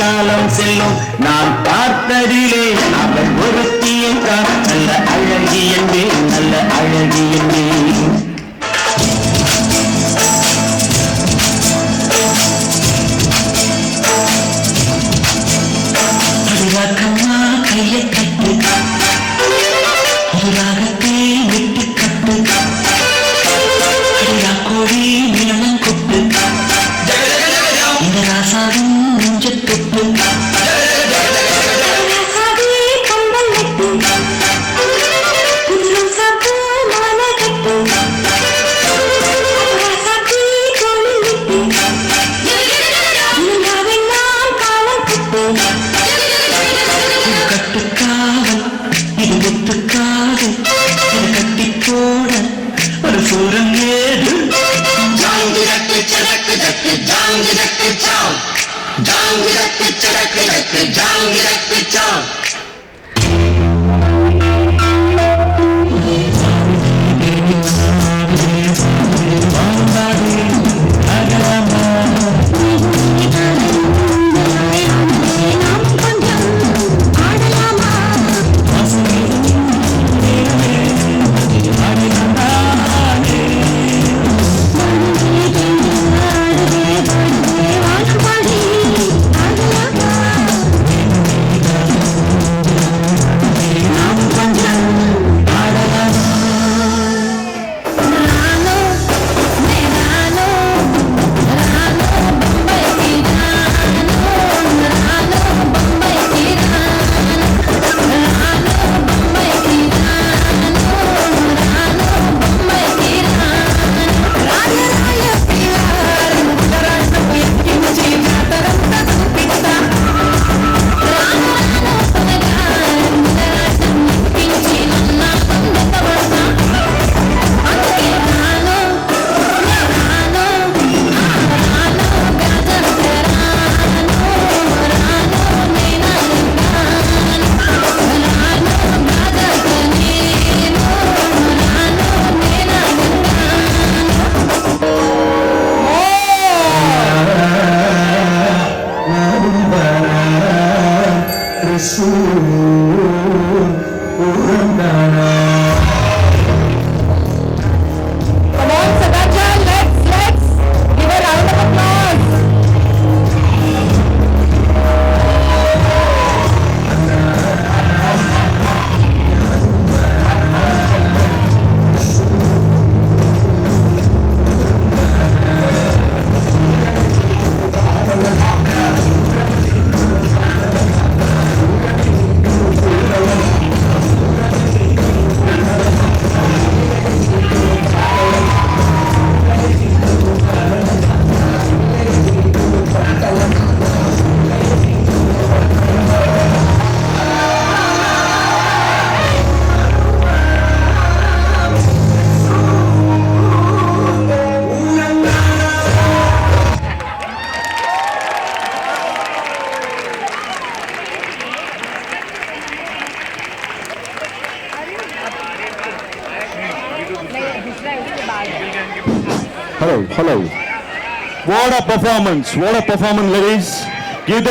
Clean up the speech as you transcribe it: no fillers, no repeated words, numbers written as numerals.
காலம் செல்லும் நான் பார்த்ததிலே அவள் ஒருத்தியும் நல்ல அழகி என்பேன் நல்ல அழகி என்பேன் கம்மா கையை கட்டு ராகத்தை விட்டு கட்டு கோழி நீளம் கொட்டு இந்த ராசாவின் நெஞ்ச தொட்டு கட்டுக்காவல் இது முத்துக்காது இது கட்டி போட ஒரு சூரன் ஏது ஜாங்கு ஜக்கு சடக்கு ஜக்கு ஜாங்கு ஜக்கு சாவ் ஜாங்கு ஜக்கு சடக்கு ஜக்கு ஜாங்கு ஜக்கு சாவ் Hello. What a performance, ladies. Give them